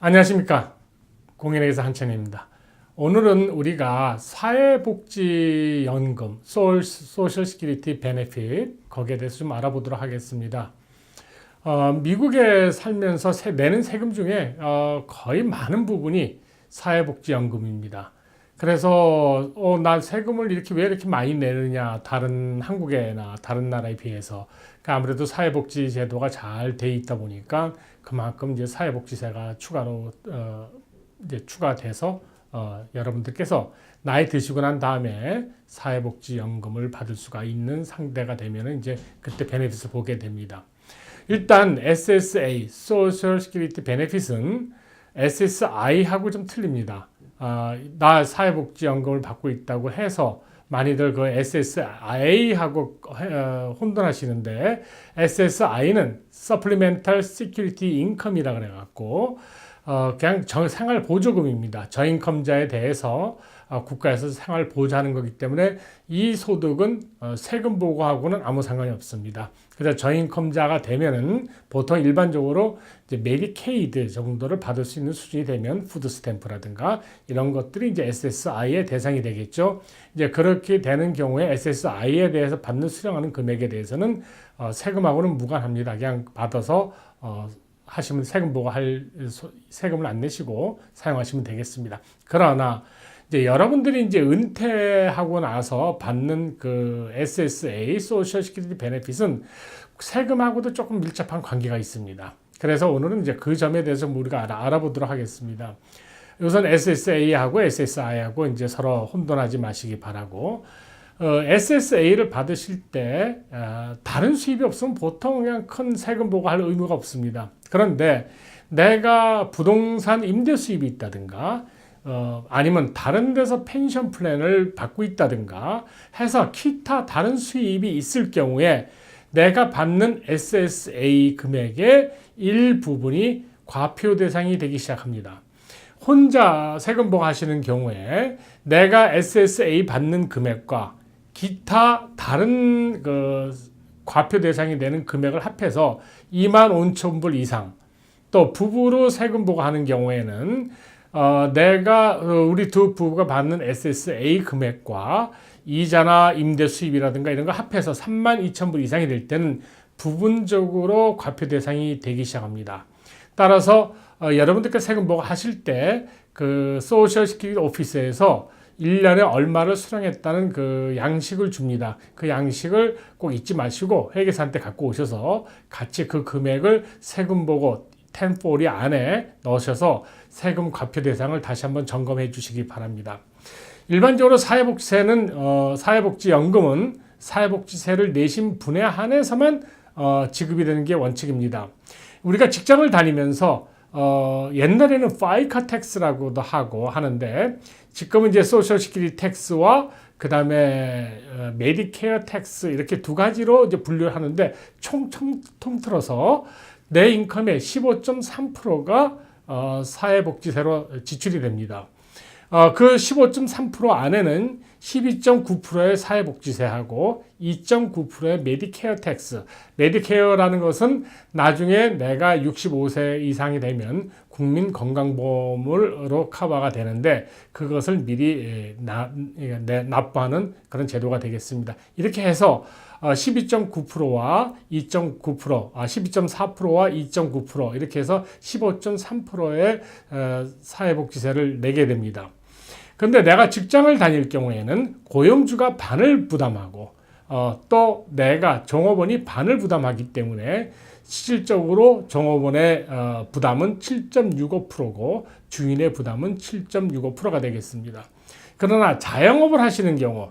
안녕하십니까. 공인회계사 한천입니다. 오늘은 우리가 사회복지연금, 소셜 시큐리티 베네핏, 거기에 대해서 좀 알아보도록 하겠습니다. 미국에 살면서 내는 세금 중에 거의 많은 부분이 사회복지연금입니다. 그래서 나 세금을 왜 이렇게 많이 내느냐, 다른 한국이나 다른 나라에 비해서. 그러니까 아무래도 사회복지 제도가 잘 돼 있다 보니까 그만큼 이제 사회복지세가 추가로 이제 추가돼서 여러분들께서 나이 드시고 난 다음에 사회복지연금을 받을 수가 있는 상대가 되면 이제 그때 베네핏을 보게 됩니다. 일단 SSA, Social Security Benefit은 SSI하고 좀 틀립니다. 나 사회복지연금을 받고 있다고 해서 많이들 그 SSI하고 혼돈하시는데, SSI는 Supplemental Security Income이라 그래갖고 그냥 생활보조금입니다. 저인컴자에 대해서 국가에서 생활보조하는 거기 때문에 이 소득은 세금 보고하고는 아무 상관이 없습니다. 그래서 저인컴자가 되면은 보통 일반적으로 이제 메디케이드 정도를 받을 수 있는 수준이 되면 푸드 스탬프라든가 이런 것들이 이제 SSI의 대상이 되겠죠. 이제 그렇게 되는 경우에 SSI에 대해서 받는 수령하는 금액에 대해서는 세금하고는 무관합니다. 그냥 받아서 하시면 세금을 안 내시고 사용하시면 되겠습니다. 그러나 이제 여러분들이 이제 은퇴하고 나서 받는 그 SSA, Social Security Benefit은 세금하고도 조금 밀접한 관계가 있습니다. 그래서 오늘은 이제 그 점에 대해서 우리가 알아보도록 하겠습니다. 우선 SSA하고 SSI하고 이제 서로 혼돈하지 마시기 바라고. SSA를 받으실 때 다른 수입이 없으면 보통 그냥 큰 세금 보고할 의무가 없습니다. 그런데 내가 부동산 임대 수입이 있다든가 아니면 다른 데서 펜션 플랜을 받고 있다든가 해서 기타 다른 수입이 있을 경우에 내가 받는 SSA 금액의 일부분이 과표 대상이 되기 시작합니다. 혼자 세금 보고하시는 경우에 내가 SSA 받는 금액과 기타 다른 과표 대상이 되는 금액을 합해서 25,000불 이상, 또 부부로 세금 보고하는 경우에는 우리 두 부부가 받는 SSA 금액과 이자나 임대 수입이라든가 이런 거 합해서 32,000불 이상이 될 때는 부분적으로 과표 대상이 되기 시작합니다. 따라서 여러분들께서 세금 보고하실 때 그 소셜 시큐리티 오피스에서 1년에 얼마를 수령했다는 그 양식을 줍니다. 그 양식을 꼭 잊지 마시고 회계사한테 갖고 오셔서 같이 그 금액을 세금 보고 1040 안에 넣으셔서 세금 과표 대상을 다시 한번 점검해 주시기 바랍니다. 일반적으로 사회복지연금은 사회복지세를 내신 분에 한해서만 지급이 되는 게 원칙입니다. 우리가 직장을 다니면서 옛날에는 파이카 텍스라고도 하고 하는데, 지금은 이제 소셜 시큐리티 텍스와 그 다음에 메디케어 텍스 이렇게 두 가지로 이제 분류를 하는데, 통틀어서 내 인컴의 15.3%가 사회복지세로 지출이 됩니다. 그 15.3% 안에는 12.9%의 사회복지세하고 2.9%의 메디케어 텍스. 메디케어라는 것은 나중에 내가 65세 이상이 되면 국민건강보험으로 커버가 되는데, 그것을 미리 납부하는 그런 제도가 되겠습니다. 이렇게 해서 12.9%와 2.9%, 12.4%와 2.9% 이렇게 해서 15.3%의 사회복지세를 내게 됩니다. 그런데 내가 직장을 다닐 경우에는 고용주가 반을 부담하고 또 내가 종업원이 반을 부담하기 때문에 실질적으로 종업원의 부담은 7.65%고 주인의 부담은 7.65%가 되겠습니다. 그러나 자영업을 하시는 경우,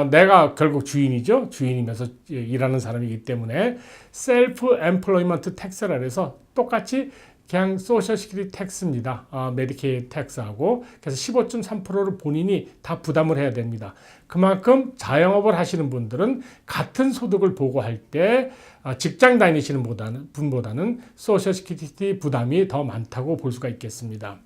내가 결국 주인이죠. 주인이면서 일하는 사람이기 때문에 셀프 엠플로이먼트 텍스라 해서 똑같이 그냥 소셜 시큐리티 텍스입니다. 메디케이 텍스하고. 그래서 15.3%를 본인이 다 부담을 해야 됩니다. 그만큼 자영업을 하시는 분들은 같은 소득을 보고할 때 직장 다니시는 분보다는 소셜 시큐리티 부담이 더 많다고 볼 수가 있겠습니다.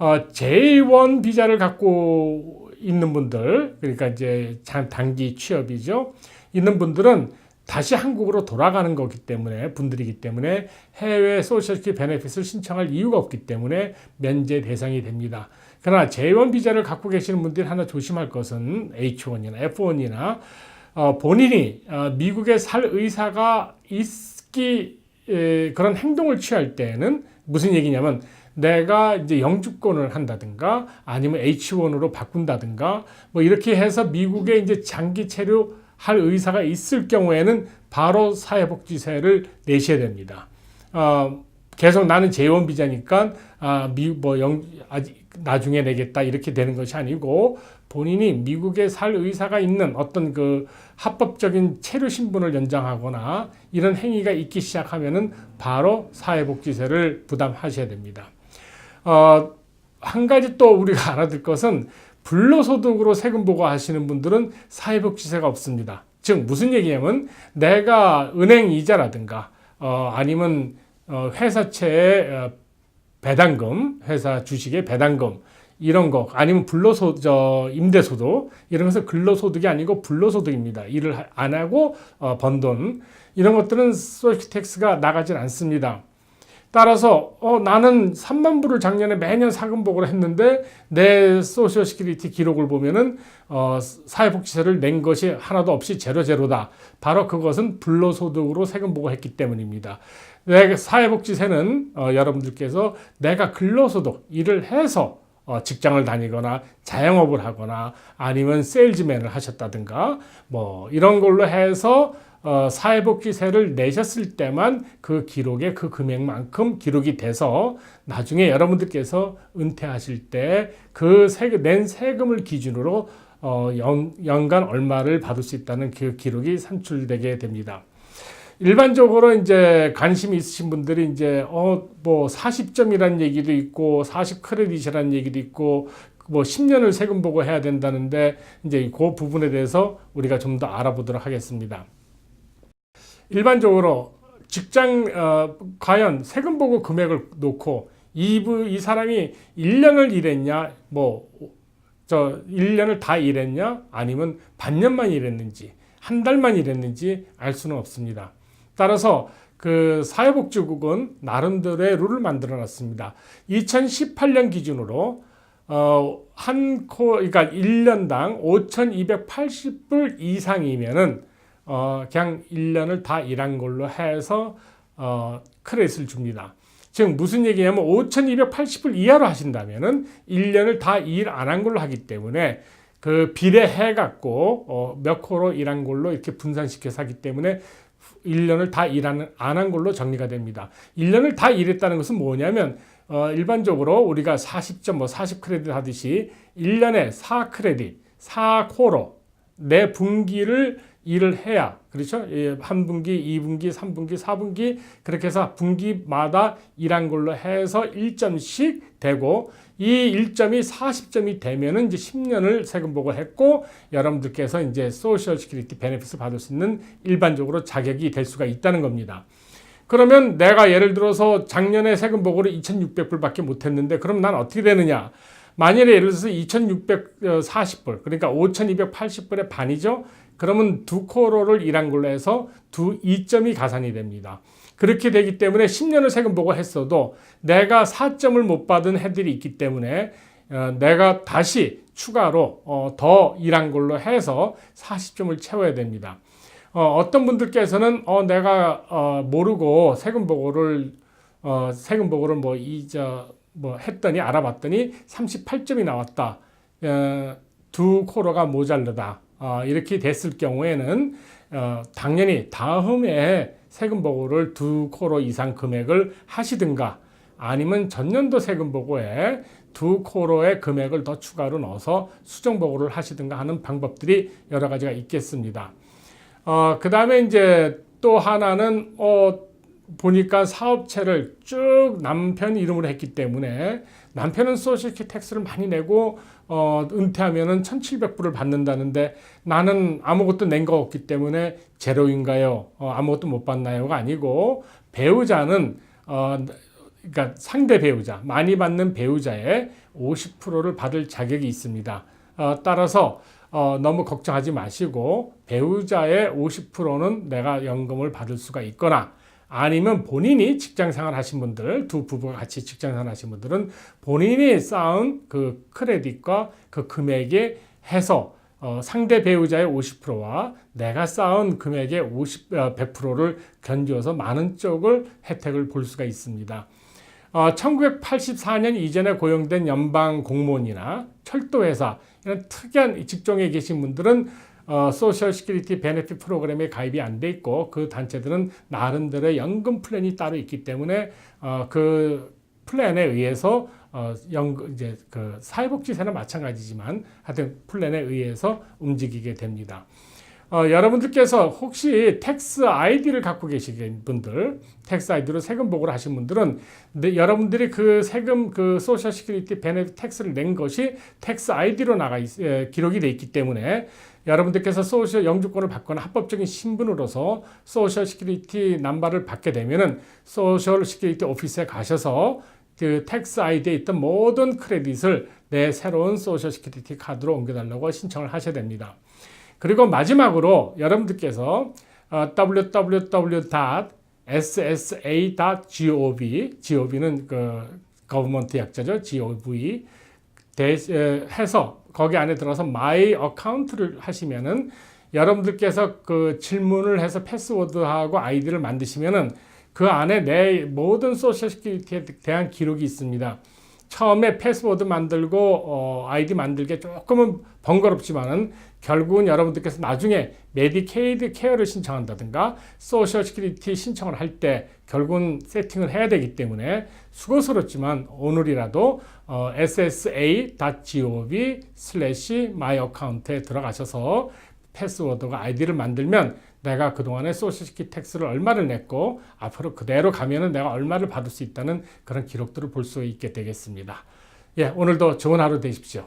J1 비자를 갖고 있는 분들, 그러니까 이제 단기 취업이죠. 있는 분들은 다시 한국으로 돌아가는 거기 때문에 분들이기 때문에 해외 소셜시큐리티 베네핏을 신청할 이유가 없기 때문에 면제 대상이 됩니다. 그러나 J1 비자를 갖고 계시는 분들이 하나 조심할 것은 H1이나 F1이나 본인이 미국에 살 의사가 있기 그런 행동을 취할 때에는 무슨 얘기냐면 내가 이제 영주권을 한다든가 아니면 H1으로 바꾼다든가 뭐 이렇게 해서 미국에 이제 장기 체류할 의사가 있을 경우에는 바로 사회복지세를 내셔야 됩니다. 계속 나는 J1 비자니까 아직 나중에 내겠다 이렇게 되는 것이 아니고 본인이 미국에 살 의사가 있는 어떤 그 합법적인 체류 신분을 연장하거나 이런 행위가 있기 시작하면은 바로 사회복지세를 부담하셔야 됩니다. 한 가지 또 우리가 알아둘 것은 불로소득으로 세금 보고하시는 분들은 사회복지세가 없습니다. 즉 무슨 얘기냐면 내가 은행 이자라든가 아니면 회사채의 배당금, 회사 주식의 배당금 이런 거 아니면 임대소득 이런 것은 근로소득이 아니고 불로소득입니다. 일을 안 하고 번 돈 이런 것들은 소셜 텍스가 나가질 않습니다. 따라서 나는 3만 불을 작년에 매년 사금복을 했는데 내 소셜 시큐리티 기록을 보면은 사회복지세를 낸 것이 하나도 없이 제로다. 바로 그것은 불로소득으로 세금 보고했기 때문입니다. 사회복지세는 여러분들께서 내가 근로소득 일을 해서 직장을 다니거나 자영업을 하거나 아니면 세일즈맨을 하셨다든가 뭐 이런 걸로 해서 사회복지세를 내셨을 때만 그 기록에 그 금액만큼 기록이 돼서 나중에 여러분들께서 은퇴하실 때 그 낸 세금을 기준으로 연간 얼마를 받을 수 있다는 그 기록이 산출되게 됩니다. 일반적으로 이제 관심이 있으신 분들이 이제 뭐 40점이라는 얘기도 있고 40 크레딧이라는 얘기도 있고 뭐 10년을 세금 보고 해야 된다는데 이제 그 부분에 대해서 우리가 좀 더 알아보도록 하겠습니다. 일반적으로 과연 세금 보고 금액을 놓고 이 사람이 1년을 일했냐, 1년을 다 일했냐, 아니면 반년만 일했는지, 한 달만 일했는지 알 수는 없습니다. 따라서 그 사회복지국은 나름대로의 룰을 만들어 놨습니다. 2018년 기준으로 그러니까 1년당 5,280불 이상이면은 그냥 1년을 다 일한 걸로 해서 크레딧을 줍니다. 즉 무슨 얘기냐면 5,280불 이하로 하신다면은 1년을 다 일 안 한 걸로 하기 때문에 그 비례해 갖고 몇 코로 일한 걸로 이렇게 분산시켜서 하기 때문에 1년을 다 안 한 걸로 정리가 됩니다. 1년을 다 일했다는 것은 뭐냐면 일반적으로 우리가 40점 40 크레딧 하듯이 1년에 4 크레딧, 4코로 내 분기를 일을 해야 그렇죠? 한 분기, 2분기, 3분기, 4분기 그렇게 해서 분기마다 일한 걸로 해서 1점씩 되고 이 1점이 40점이 되면은 이제 10년을 세금 보고를 했고 여러분들께서 이제 소셜 시큐리티 베네핏을 받을 수 있는 일반적으로 자격이 될 수가 있다는 겁니다. 그러면 내가 예를 들어서 작년에 세금 보고를 2,600불밖에 못 했는데 그럼 난 어떻게 되느냐? 만일에 예를 들어서 2,640불 그러니까 5,280불의 반이죠. 그러면 2코로를 일한 걸로 해서 2점이 가산이 됩니다. 그렇게 되기 때문에 10년을 세금 보고 했어도 내가 4점을 못 받은 해들이 있기 때문에 내가 다시 추가로 더 일한 걸로 해서 40점을 채워야 됩니다. 어떤 분들께서는 내가 모르고 세금 보고를 했더니 알아봤더니 38점이 나왔다. 2코로가 모자르다. 이렇게 됐을 경우에는 당연히 다음에 세금 보고를 2코로 이상 금액을 하시든가 아니면 전년도 세금 보고에 2코로의 금액을 더 추가로 넣어서 수정 보고를 하시든가 하는 방법들이 여러 가지가 있겠습니다. 그 다음에 이제 또 하나는 보니까 사업체를 쭉 남편 이름으로 했기 때문에 남편은 소셜시큐리티 텍스를 많이 내고 은퇴하면은 1,700불을 받는다는데 나는 아무것도 낸 거 없기 때문에 제로인가요? 아무것도 못 받나요가 아니고 배우자는 그러니까 상대 배우자 많이 받는 배우자의 50%를 받을 자격이 있습니다. 따라서 너무 걱정하지 마시고 배우자의 50%는 내가 연금을 받을 수가 있거나 아니면 본인이 직장생활 하신 분들, 두 부부가 같이 직장생활 하신 분들은 본인이 쌓은 그 크레딧과 그 금액에 해서 상대 배우자의 50%와 내가 쌓은 금액의 100%를 견주어서 많은 쪽을 혜택을 볼 수가 있습니다. 1984년 이전에 고용된 연방 공무원이나 철도회사 이런 특이한 직종에 계신 분들은 소셜 시큐리티 베네핏 프로그램에 가입이 안 돼 있고 그 단체들은 나름대로의 연금 플랜이 따로 있기 때문에 그 플랜에 의해서 이제 그 사회복지세는 마찬가지지만 하여튼 플랜에 의해서 움직이게 됩니다. 여러분들께서 혹시 텍스 아이디를 갖고 계신 분들, 텍스 아이디로 세금 보고를 하신 분들은 여러분들이 그 세금 그 소셜 시큐리티 베네핏 텍스를 낸 것이 텍스 아이디로 기록이 돼 있기 때문에 여러분들께서 소셜 영주권을 받거나 합법적인 신분으로서 소셜 시큐리티 넘버를 받게 되면은 소셜 시큐리티 오피스에 가셔서 그 텍스 아이디에 있던 모든 크레딧을 내 새로운 소셜 시큐리티 카드로 옮겨달라고 신청을 하셔야 됩니다. 그리고 마지막으로 여러분들께서 www.ssa.gov, gov는 그 거버먼트 약자죠, gov 해서 거기 안에 들어서 마이 어카운트를 하시면은 여러분들께서 그 질문을 해서 패스워드하고 아이디를 만드시면은 그 안에 내 모든 소셜 시큐리티에 대한 기록이 있습니다. 처음에 패스워드 만들고 아이디 만들기 조금은 번거롭지만은 결국은 여러분들께서 나중에 메디케이드 케어를 신청한다든가 소셜 시큐리티 신청을 할 때 결국은 세팅을 해야 되기 때문에 수고스럽지만 오늘이라도 ssa.gov/myaccount에 들어가셔서 패스워드와 아이디를 만들면 내가 그동안에 소셜 시큐리티 텍스를 얼마를 냈고 앞으로 그대로 가면은 내가 얼마를 받을 수 있다는 그런 기록들을 볼 수 있게 되겠습니다. 예, 오늘도 좋은 하루 되십시오.